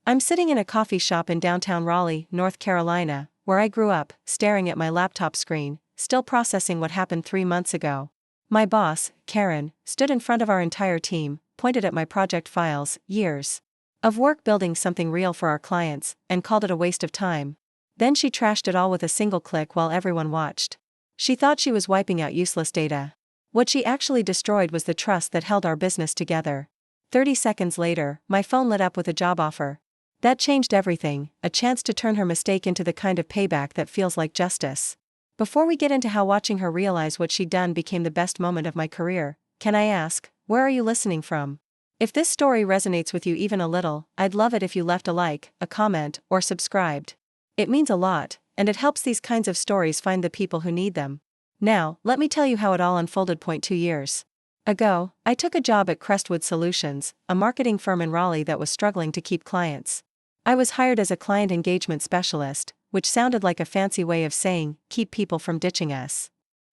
I'm sitting in a coffee shop in downtown Raleigh, North Carolina, where I grew up, staring at my laptop screen, still processing what happened 3 months ago. My boss, Karen, stood in front of our entire team, pointed at my project files, years of work building something real for our clients, and called it a waste of time. Then she trashed it all with a single click while everyone watched. She thought she was wiping out useless data. What she actually destroyed was the trust that held our business together. 30 seconds later, my phone lit up with a job offer. That changed everything, a chance to turn her mistake into the kind of payback that feels like justice. Before we get into how watching her realize what she'd done became the best moment of my career, can I ask, where are you listening from? If this story resonates with you even a little, I'd love it if you left a like, a comment, or subscribed. It means a lot, and it helps these kinds of stories find the people who need them. Now, let me tell you how it all unfolded. 2 years ago, I took a job at Crestwood Solutions, a marketing firm in Raleigh that was struggling to keep clients. I was hired as a client engagement specialist, which sounded like a fancy way of saying, keep people from ditching us.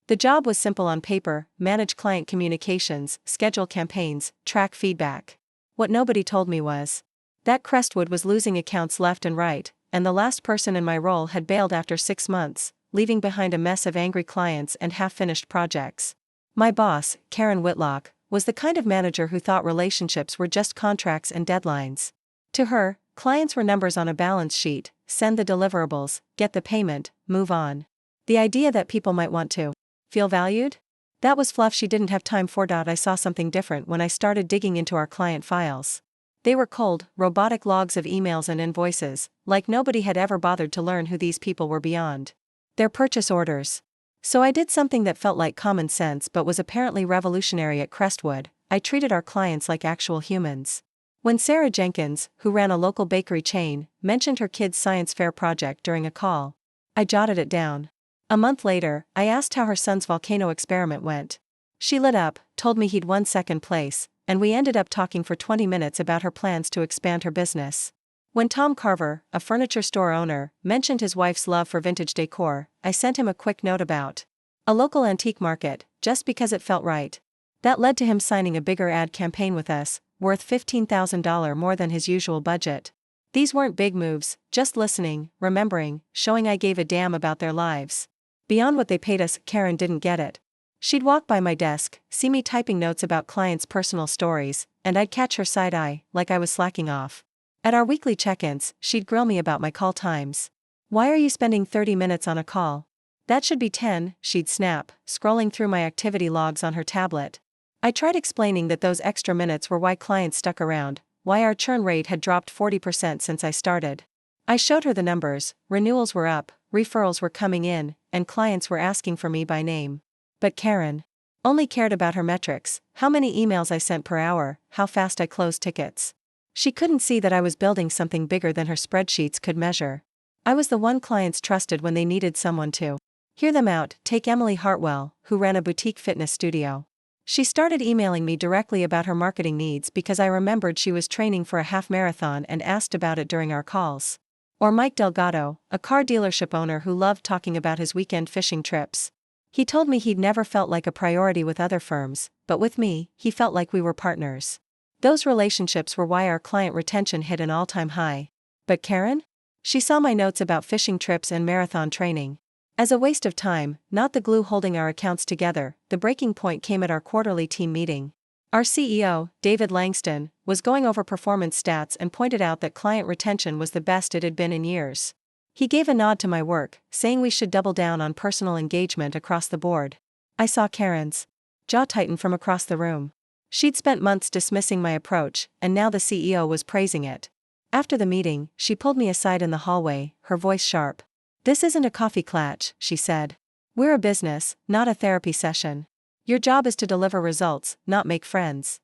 The job was simple on paper: manage client communications, schedule campaigns, track feedback. What nobody told me was that Crestwood was losing accounts left and right, and the last person in my role had bailed after 6 months, leaving behind a mess of angry clients and half-finished projects. My boss, Karen Whitlock, was the kind of manager who thought relationships were just contracts and deadlines. To her, clients were numbers on a balance sheet: send the deliverables, get the payment, move on. The idea that people might want to feel valued? That was fluff she didn't have time for. I saw something different when I started digging into our client files. They were cold, robotic logs of emails and invoices, like nobody had ever bothered to learn who these people were beyond their purchase orders. So I did something that felt like common sense but was apparently revolutionary at Crestwood. I treated our clients like actual humans. When Sarah Jenkins, who ran a local bakery chain, mentioned her kid's science fair project during a call, I jotted it down. A month later, I asked how her son's volcano experiment went. She lit up, told me he'd won second place, and we ended up talking for 20 minutes about her plans to expand her business. When Tom Carver, a furniture store owner, mentioned his wife's love for vintage decor, I sent him a quick note about a local antique market, just because it felt right. That led to him signing a bigger ad campaign with us, worth $15,000 more than his usual budget. These weren't big moves, just listening, remembering, showing I gave a damn about their lives. Beyond what they paid us, Karen didn't get it. She'd walk by my desk, see me typing notes about clients' personal stories, and I'd catch her side eye, like I was slacking off. At our weekly check-ins, she'd grill me about my call times. Why are you spending 30 minutes on a call? That should be 10, she'd snap, scrolling through my activity logs on her tablet. I tried explaining that those extra minutes were why clients stuck around, why our churn rate had dropped 40% since I started. I showed her the numbers: renewals were up, referrals were coming in, and clients were asking for me by name. But Karen only cared about her metrics: how many emails I sent per hour, how fast I closed tickets. She couldn't see that I was building something bigger than her spreadsheets could measure. I was the one clients trusted when they needed someone to hear them out. Take Emily Hartwell, who ran a boutique fitness studio. She started emailing me directly about her marketing needs because I remembered she was training for a half marathon and asked about it during our calls. Or Mike Delgado, a car dealership owner who loved talking about his weekend fishing trips. He told me he'd never felt like a priority with other firms, but with me, he felt like we were partners. Those relationships were why our client retention hit an all-time high. But Karen? She saw my notes about fishing trips and marathon training as a waste of time, not the glue holding our accounts together. The breaking point came at our quarterly team meeting. Our CEO, David Langston, was going over performance stats and pointed out that client retention was the best it had been in years. He gave a nod to my work, saying we should double down on personal engagement across the board. I saw Karen's jaw tighten from across the room. She'd spent months dismissing my approach, and now the CEO was praising it. After the meeting, she pulled me aside in the hallway, her voice sharp. "This isn't a coffee clatch," she said. "We're a business, not a therapy session. Your job is to deliver results, not make friends."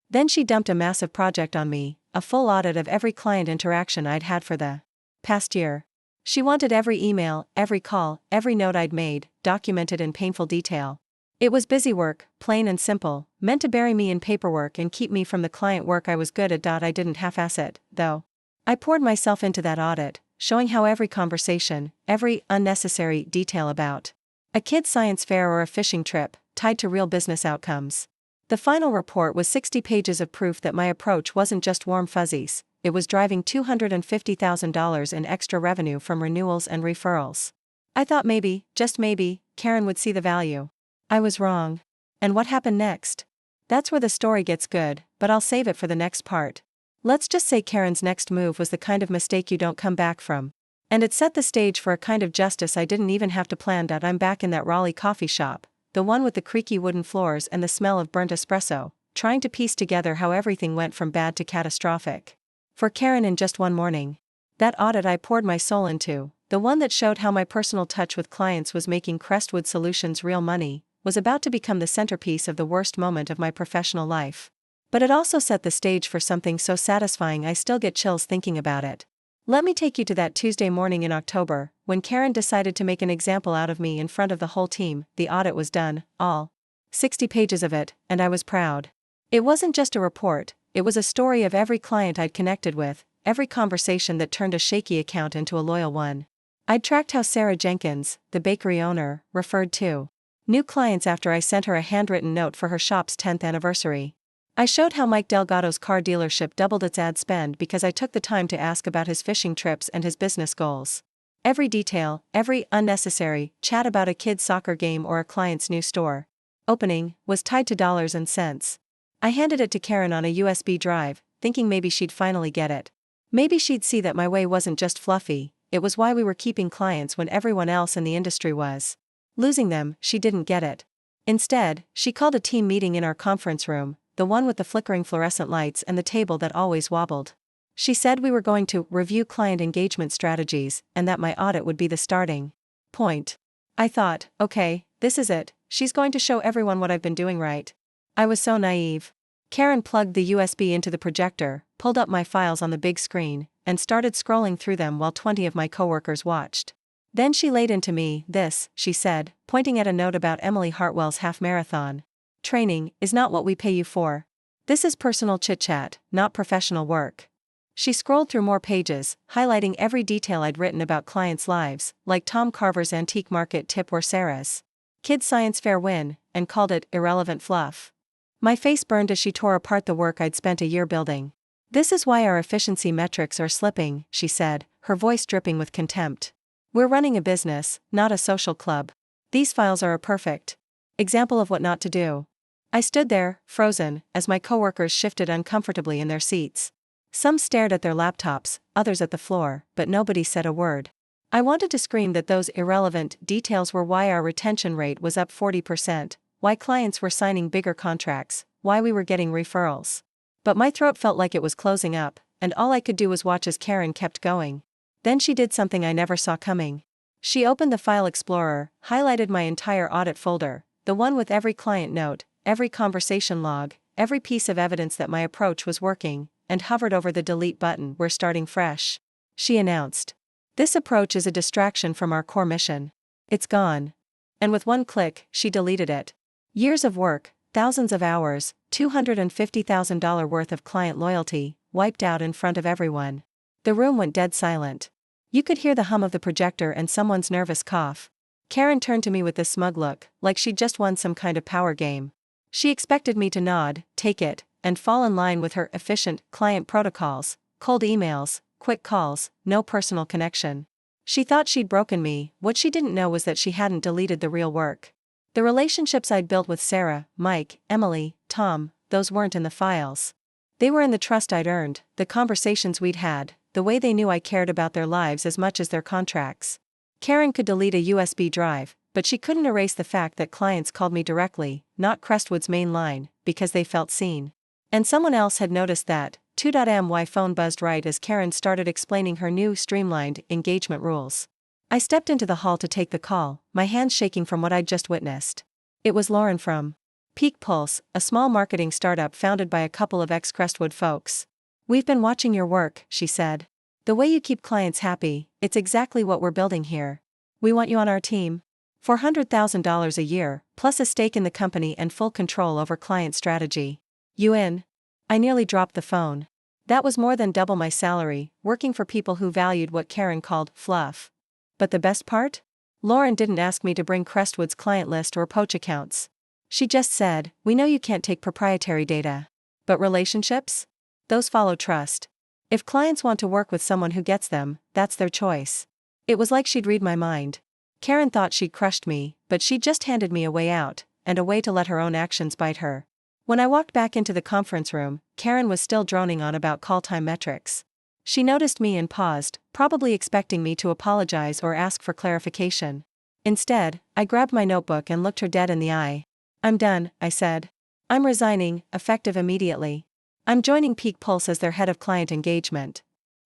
Then she dumped a massive project on me, a full audit of every client interaction I'd had for the past year. She wanted every email, every call, every note I'd made, documented in painful detail. It was busy work, plain and simple, meant to bury me in paperwork and keep me from the client work I was good at. I didn't half-ass it, though. I poured myself into that audit, showing how every conversation, every unnecessary detail about a kid's science fair or a fishing trip, tied to real business outcomes. The final report was 60 pages of proof that my approach wasn't just warm fuzzies, it was driving $250,000 in extra revenue from renewals and referrals. I thought maybe, just maybe, Karen would see the value. I was wrong. And what happened next? That's where the story gets good, but I'll save it for the next part. Let's just say Karen's next move was the kind of mistake you don't come back from. And it set the stage for a kind of justice I didn't even have to plan out. I'm back in that Raleigh coffee shop, the one with the creaky wooden floors and the smell of burnt espresso, trying to piece together how everything went from bad to catastrophic. For Karen in just one morning. That audit I poured my soul into, the one that showed how my personal touch with clients was making Crestwood Solutions real money, was about to become the centerpiece of the worst moment of my professional life. But it also set the stage for something so satisfying I still get chills thinking about it. Let me take you to that Tuesday morning in October, when Karen decided to make an example out of me in front of the whole team. The audit was done, all 60 pages of it, and I was proud. It wasn't just a report, it was a story of every client I'd connected with, every conversation that turned a shaky account into a loyal one. I'd tracked how Sarah Jenkins, the bakery owner, referred to new clients after I sent her a handwritten note for her shop's 10th anniversary. I showed how Mike Delgado's car dealership doubled its ad spend because I took the time to ask about his fishing trips and his business goals. Every detail, every unnecessary chat about a kid's soccer game or a client's new store opening was tied to dollars and cents. I handed it to Karen on a USB drive, thinking maybe she'd finally get it. Maybe she'd see that my way wasn't just fluffy, it was why we were keeping clients when everyone else in the industry was losing them. She didn't get it. Instead, she called a team meeting in our conference room, the one with the flickering fluorescent lights and the table that always wobbled. She said we were going to review client engagement strategies, and that my audit would be the starting point. I thought, okay, this is it, she's going to show everyone what I've been doing right. I was so naive. Karen plugged the USB into the projector, pulled up my files on the big screen, and started scrolling through them while 20 of my coworkers watched. Then she laid into me, this, she said, pointing at a note about Emily Hartwell's half-marathon training, is not what we pay you for. This is personal chit-chat, not professional work. She scrolled through more pages, highlighting every detail I'd written about clients' lives, like Tom Carver's antique market tip or Sarah's kids' science fair win, and called it irrelevant fluff. My face burned as she tore apart the work I'd spent a year building. This is why our efficiency metrics are slipping, she said, her voice dripping with contempt. We're running a business, not a social club. These files are a perfect example of what not to do. I stood there, frozen, as my coworkers shifted uncomfortably in their seats. Some stared at their laptops, others at the floor, but nobody said a word. I wanted to scream that those irrelevant details were why our retention rate was up 40%, why clients were signing bigger contracts, why we were getting referrals. But my throat felt like it was closing up, and all I could do was watch as Karen kept going. Then she did something I never saw coming. She opened the File Explorer, highlighted my entire audit folder, the one with every client note, every conversation log, every piece of evidence that my approach was working, and hovered over the delete button. We're starting fresh. She announced. This approach is a distraction from our core mission. It's gone. And with one click, she deleted it. Years of work, thousands of hours, $250,000 worth of client loyalty, wiped out in front of everyone. The room went dead silent. You could hear the hum of the projector and someone's nervous cough. Karen turned to me with this smug look, like she'd just won some kind of power game. She expected me to nod, take it, and fall in line with her efficient client protocols, cold emails, quick calls, no personal connection. She thought she'd broken me. What she didn't know was that she hadn't deleted the real work. The relationships I'd built with Sarah, Mike, Emily, Tom, those weren't in the files. They were in the trust I'd earned, the conversations we'd had, the way they knew I cared about their lives as much as their contracts. Karen could delete a USB drive, but she couldn't erase the fact that clients called me directly, not Crestwood's main line, because they felt seen. And someone else had noticed that, too. My phone buzzed right as Karen started explaining her new streamlined engagement rules. I stepped into the hall to take the call, my hands shaking from what I'd just witnessed. It was Lauren from Peak Pulse, a small marketing startup founded by a couple of ex-Crestwood folks. We've been watching your work, she said. The way you keep clients happy, it's exactly what we're building here. We want you on our team. $400,000 a year, plus a stake in the company and full control over client strategy. You in? I nearly dropped the phone. That was more than double my salary, working for people who valued what Karen called fluff. But the best part? Lauren didn't ask me to bring Crestwood's client list or poach accounts. She just said, we know you can't take proprietary data. But relationships? Those follow trust. If clients want to work with someone who gets them, that's their choice. It was like she'd read my mind. Karen thought she'd crushed me, but she just handed me a way out, and a way to let her own actions bite her. When I walked back into the conference room, Karen was still droning on about call time metrics. She noticed me and paused, probably expecting me to apologize or ask for clarification. Instead, I grabbed my notebook and looked her dead in the eye. "I'm done," I said. "I'm resigning, effective immediately. I'm joining Peak Pulse as their head of client engagement."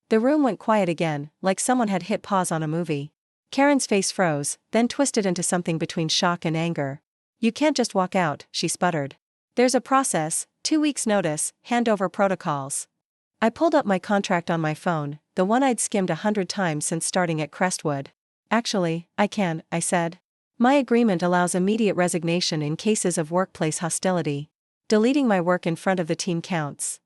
The room went quiet again, like someone had hit pause on a movie. Karen's face froze, then twisted into something between shock and anger. "You can't just walk out," she sputtered. "There's a process, 2 weeks' notice, handover protocols." I pulled up my contract on my phone, the one I'd skimmed 100 times since starting at Crestwood. "Actually, I can," I said. "My agreement allows immediate resignation in cases of workplace hostility. Deleting my work in front of the team counts."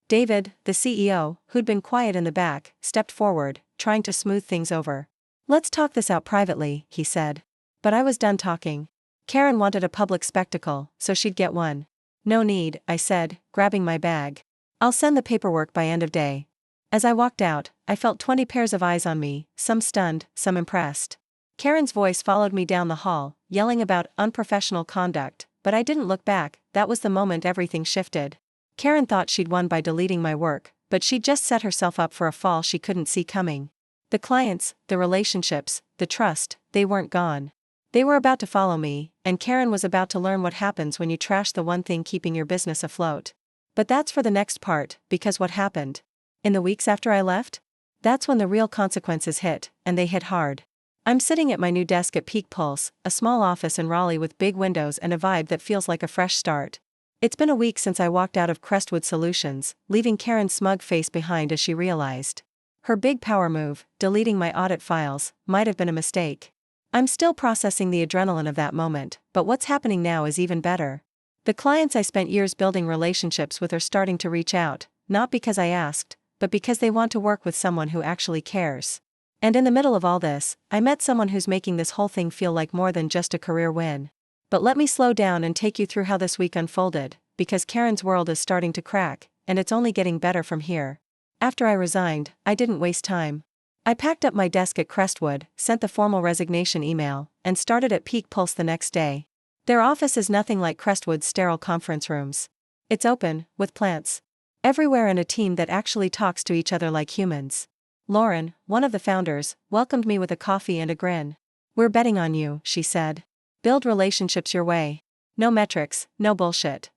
David, the CEO, who'd been quiet in the back, stepped forward, trying to smooth things over. "Let's talk this out privately," he said. But I was done talking. Karen wanted a public spectacle, so she'd get one. "No need," I said, grabbing my bag. "I'll send the paperwork by end of day." As I walked out, I felt 20 pairs of eyes on me, some stunned, some impressed. Karen's voice followed me down the hall, yelling about unprofessional conduct, but I didn't look back. That was the moment everything shifted. Karen thought she'd won by deleting my work, but she'd just set herself up for a fall she couldn't see coming. The clients, the relationships, the trust, they weren't gone. They were about to follow me, and Karen was about to learn what happens when you trash the one thing keeping your business afloat. But that's for the next part, because what happened? In the weeks after I left? That's when the real consequences hit, and they hit hard. I'm sitting at my new desk at Peak Pulse, a small office in Raleigh with big windows and a vibe that feels like a fresh start. It's been a week since I walked out of Crestwood Solutions, leaving Karen's smug face behind as she realized. Her big power move, deleting my audit files, might have been a mistake. I'm still processing the adrenaline of that moment, but what's happening now is even better. The clients I spent years building relationships with are starting to reach out, not because I asked, but because they want to work with someone who actually cares. And in the middle of all this, I met someone who's making this whole thing feel like more than just a career win. But let me slow down and take you through how this week unfolded, because Karen's world is starting to crack, and it's only getting better from here. After I resigned, I didn't waste time. I packed up my desk at Crestwood, sent the formal resignation email, and started at Peak Pulse the next day. Their office is nothing like Crestwood's sterile conference rooms. It's open, with plants everywhere and a team that actually talks to each other like humans. Lauren, one of the founders, welcomed me with a coffee and a grin. "We're betting on you," she said. "Build relationships your way. No metrics, no bullshit."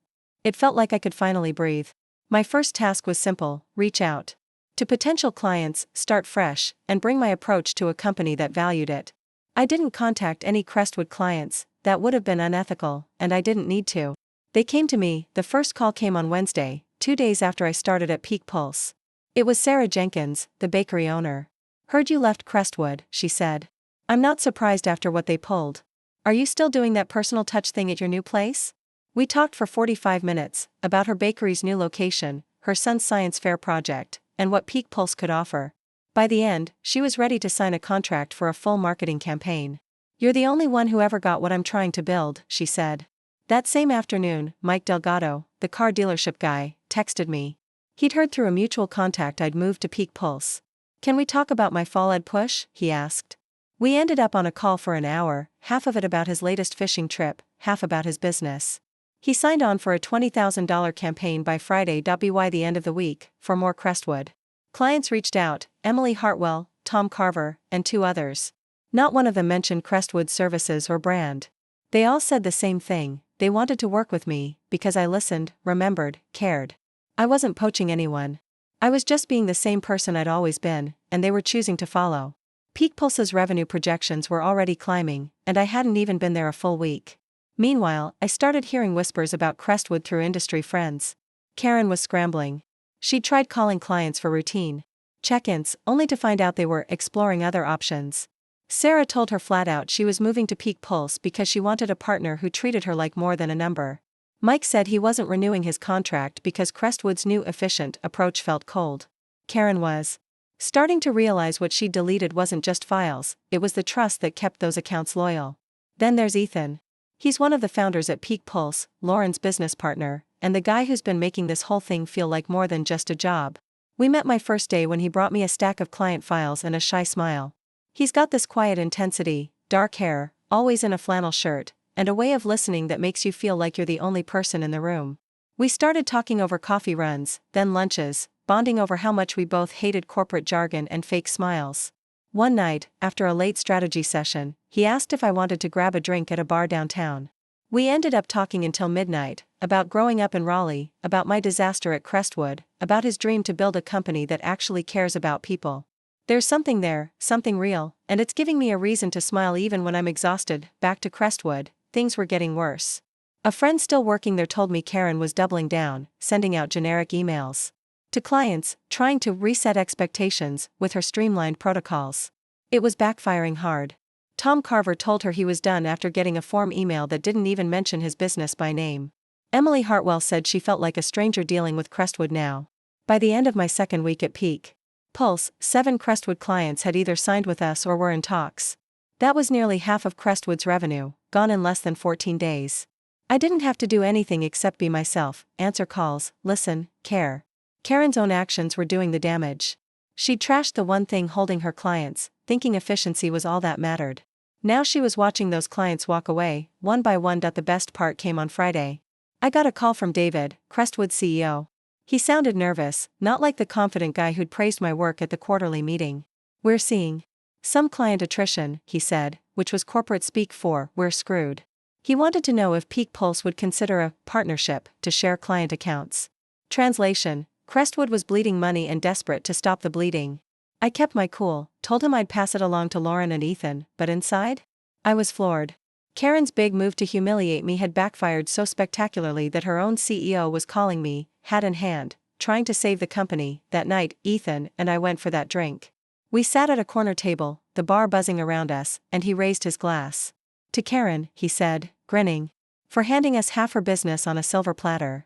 It felt like I could finally breathe. My first task was simple: reach out to potential clients, start fresh, and bring my approach to a company that valued it. I didn't contact any Crestwood clients, that would have been unethical, and I didn't need to. They came to me. The first call came on Wednesday, 2 days after I started at Peak Pulse. It was Sarah Jenkins, the bakery owner. "Heard you left Crestwood," she said. "I'm not surprised after what they pulled. Are you still doing that personal touch thing at your new place?" We talked for 45 minutes, about her bakery's new location, her son's science fair project, and what Peak Pulse could offer. By the end, she was ready to sign a contract for a full marketing campaign. "You're the only one who ever got what I'm trying to build," she said. That same afternoon, Mike Delgado, the car dealership guy, texted me. He'd heard through a mutual contact I'd moved to Peak Pulse. "Can we talk about my fall ed push?" he asked. We ended up on a call for an hour, half of it about his latest fishing trip, half about his business. He signed on for a $20,000 campaign by Friday. By the end of the week, for more Crestwood clients reached out: Emily Hartwell, Tom Carver, and 2 others. Not one of them mentioned Crestwood's services or brand. They all said the same thing: they wanted to work with me, because I listened, remembered, cared. I wasn't poaching anyone. I was just being the same person I'd always been, and they were choosing to follow. Peak Pulse's revenue projections were already climbing, and I hadn't even been there a full week. Meanwhile, I started hearing whispers about Crestwood through industry friends. Karen was scrambling. She'd tried calling clients for routine check-ins, only to find out they were exploring other options. Sarah told her flat out she was moving to Peak Pulse because she wanted a partner who treated her like more than a number. Mike said he wasn't renewing his contract because Crestwood's new efficient approach felt cold. Karen was starting to realize what she'd deleted wasn't just files, it was the trust that kept those accounts loyal. Then there's Ethan. He's one of the founders at Peak Pulse, Lauren's business partner, and the guy who's been making this whole thing feel like more than just a job. We met my first day when he brought me a stack of client files and a shy smile. He's got this quiet intensity, dark hair, always in a flannel shirt, and a way of listening that makes you feel like you're the only person in the room. We started talking over coffee runs, then lunches, bonding over how much we both hated corporate jargon and fake smiles. One night, after a late strategy session, he asked if I wanted to grab a drink at a bar downtown. We ended up talking until midnight, about growing up in Raleigh, about my disaster at Crestwood, about his dream to build a company that actually cares about people. There's something there, something real, and it's giving me a reason to smile even when I'm exhausted. Back to Crestwood, things were getting worse. A friend still working there told me Karen was doubling down, sending out generic emails to clients, trying to reset expectations with her streamlined protocols. It was backfiring hard. Tom Carver told her he was done after getting a form email that didn't even mention his business by name. Emily Hartwell said she felt like a stranger dealing with Crestwood now. By the end of my second week at Peak Pulse, 7 Crestwood clients had either signed with us or were in talks. That was nearly half of Crestwood's revenue, gone in less than 14 days. I didn't have to do anything except be myself, answer calls, listen, care. Karen's own actions were doing the damage. She'd trashed the one thing holding her clients, thinking efficiency was all that mattered. Now she was watching those clients walk away, one by one. The best part came on Friday. I got a call from David, Crestwood's CEO. He sounded nervous, not like the confident guy who'd praised my work at the quarterly meeting. We're seeing some client attrition, he said, which was corporate speak for we're screwed. He wanted to know if Peak Pulse would consider a partnership to share client accounts. Translation: Crestwood was bleeding money and desperate to stop the bleeding. I kept my cool, told him I'd pass it along to Lauren and Ethan, but inside? I was floored. Karen's big move to humiliate me had backfired so spectacularly that her own CEO was calling me, hat in hand, trying to save the company. That night, Ethan and I went for that drink. We sat at a corner table, the bar buzzing around us, and he raised his glass. To Karen, he said, grinning, for handing us half her business on a silver platter.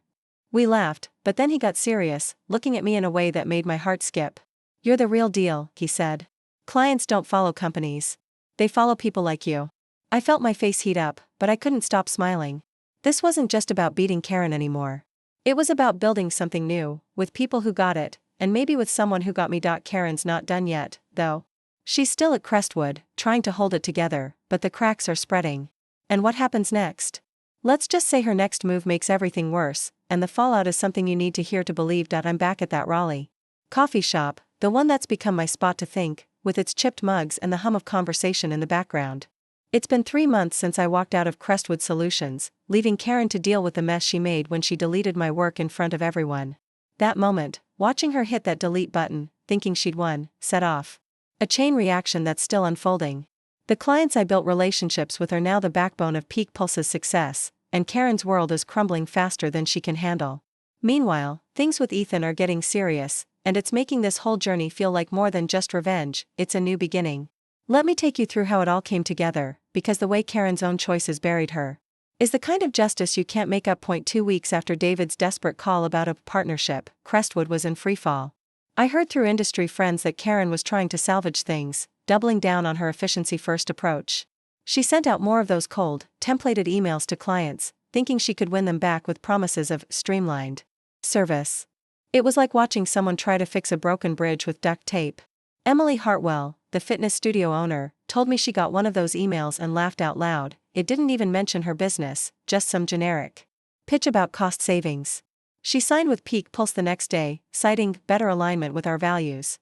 We laughed, but then he got serious, looking at me in a way that made my heart skip. You're the real deal, he said. Clients don't follow companies. They follow people like you. I felt my face heat up, but I couldn't stop smiling. This wasn't just about beating Karen anymore. It was about building something new, with people who got it, and maybe with someone who got me. Karen's not done yet, though. She's still at Crestwood, trying to hold it together, but the cracks are spreading. And what happens next? Let's just say her next move makes everything worse, and the fallout is something you need to hear to believe. I'm back at that Raleigh coffee shop, the one that's become my spot to think, with its chipped mugs and the hum of conversation in the background. It's been 3 months since I walked out of Crestwood Solutions, leaving Karen to deal with the mess she made when she deleted my work in front of everyone. That moment, watching her hit that delete button, thinking she'd won, set off a chain reaction that's still unfolding. The clients I built relationships with are now the backbone of Peak Pulse's success, and Karen's world is crumbling faster than she can handle. Meanwhile, things with Ethan are getting serious, and it's making this whole journey feel like more than just revenge. It's a new beginning. Let me take you through how it all came together, because the way Karen's own choices buried her is the kind of justice you can't make up. 2 weeks after David's desperate call about a partnership, Crestwood was in freefall. I heard through industry friends that Karen was trying to salvage things, doubling down on her efficiency-first approach. She sent out more of those cold, templated emails to clients, thinking she could win them back with promises of streamlined service. It was like watching someone try to fix a broken bridge with duct tape. Emily Hartwell, the fitness studio owner, told me she got one of those emails and laughed out loud. It didn't even mention her business, just some generic pitch about cost savings. She signed with Peak Pulse the next day, citing better alignment with our values.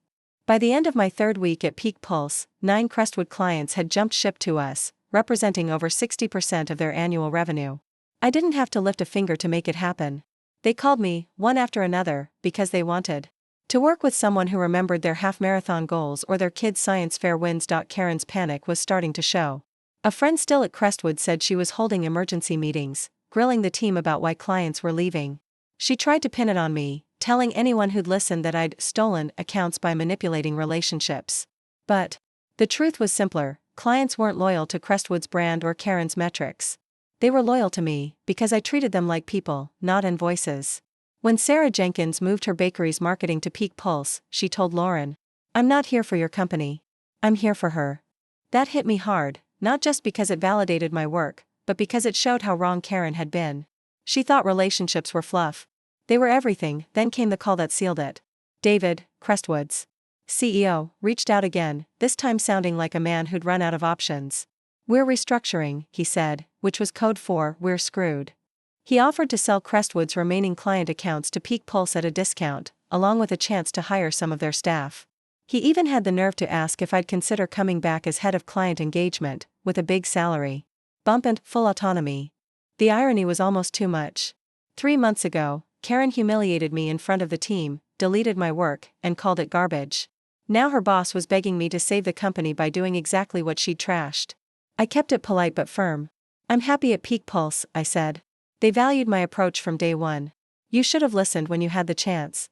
By the end of my 3rd week at Peak Pulse, 9 Crestwood clients had jumped ship to us, representing over 60% of their annual revenue. I didn't have to lift a finger to make it happen. They called me, one after another, because they wanted to work with someone who remembered their half-marathon goals or their kids' science fair wins. Karen's panic was starting to show. A friend still at Crestwood said she was holding emergency meetings, grilling the team about why clients were leaving. She tried to pin it on me, telling anyone who'd listen that I'd stolen accounts by manipulating relationships. But the truth was simpler: clients weren't loyal to Crestwood's brand or Karen's metrics. They were loyal to me, because I treated them like people, not invoices. When Sarah Jenkins moved her bakery's marketing to Peak Pulse, she told Lauren, "I'm not here for your company. I'm here for her." That hit me hard, not just because it validated my work, but because it showed how wrong Karen had been. She thought relationships were fluff. They were everything. Then came the call that sealed it. David, Crestwood's CEO reached out again, this time sounding like a man who'd run out of options. "We're restructuring," he said, which was code for "we're screwed." He offered to sell Crestwood's remaining client accounts to Peak Pulse at a discount, along with a chance to hire some of their staff. He even had the nerve to ask if I'd consider coming back as head of client engagement, with a big salary bump and full autonomy. The irony was almost too much. 3 months ago, Karen humiliated me in front of the team, deleted my work, and called it garbage. Now her boss was begging me to save the company by doing exactly what she'd trashed. I kept it polite but firm. "I'm happy at Peak Pulse," I said. "They valued my approach from day one. You should have listened when you had the chance."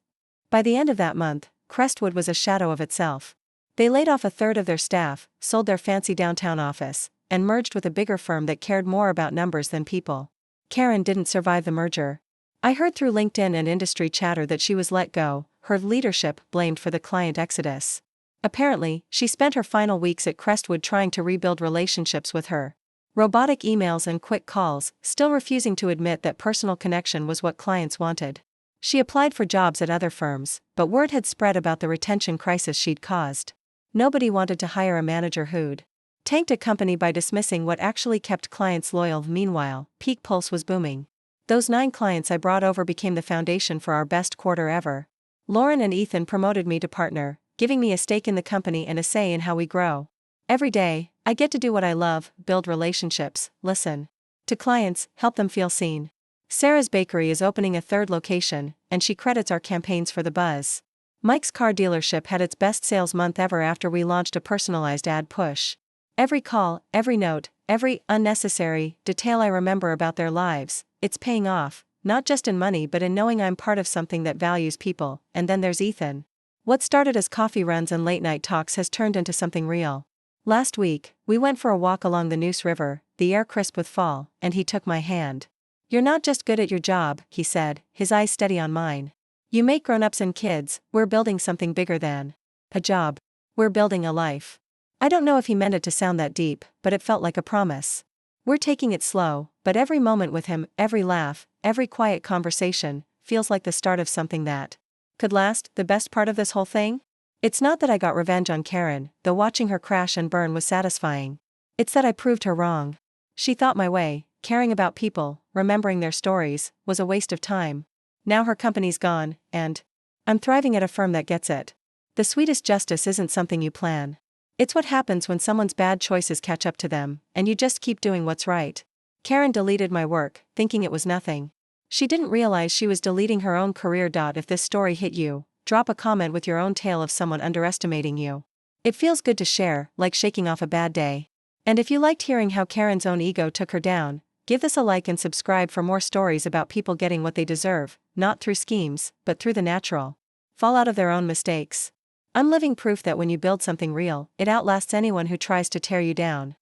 By the end of that month, Crestwood was a shadow of itself. They laid off a third of their staff, sold their fancy downtown office, and merged with a bigger firm that cared more about numbers than people. Karen didn't survive the merger. I heard through LinkedIn and industry chatter that she was let go, her leadership blamed for the client exodus. Apparently, she spent her final weeks at Crestwood trying to rebuild relationships with her robotic emails and quick calls, still refusing to admit that personal connection was what clients wanted. She applied for jobs at other firms, but word had spread about the retention crisis she'd caused. Nobody wanted to hire a manager who'd tanked a company by dismissing what actually kept clients loyal. Meanwhile, Peak Pulse was booming. Those 9 clients I brought over became the foundation for our best quarter ever. Lauren and Ethan promoted me to partner, giving me a stake in the company and a say in how we grow. Every day, I get to do what I love, build relationships, listen to clients, help them feel seen. Sarah's Bakery is opening a 3rd location, and she credits our campaigns for the buzz. Mike's car dealership had its best sales month ever after we launched a personalized ad push. Every call, every note, every unnecessary detail I remember about their lives, it's paying off, not just in money but in knowing I'm part of something that values people. And then there's Ethan. What started as coffee runs and late-night talks has turned into something real. Last week, we went for a walk along the Neuse River, the air crisp with fall, and he took my hand. "You're not just good at your job," he said, his eyes steady on mine. "You make grown-ups and kids. We're building something bigger than a job. We're building a life." I don't know if he meant it to sound that deep, but it felt like a promise. We're taking it slow, but every moment with him, every laugh, every quiet conversation, feels like the start of something that could last. The best part of this whole thing? It's not that I got revenge on Karen, though watching her crash and burn was satisfying. It's that I proved her wrong. She thought my way, caring about people, remembering their stories, was a waste of time. Now her company's gone, and I'm thriving at a firm that gets it. The sweetest justice isn't something you plan. It's what happens when someone's bad choices catch up to them, and you just keep doing what's right. Karen deleted my work, thinking it was nothing. She didn't realize she was deleting her own career. If this story hit you, drop a comment with your own tale of someone underestimating you. It feels good to share, like shaking off a bad day. And if you liked hearing how Karen's own ego took her down, give this a like and subscribe for more stories about people getting what they deserve, not through schemes, but through the natural fallout of their own mistakes. I'm living proof that when you build something real, it outlasts anyone who tries to tear you down.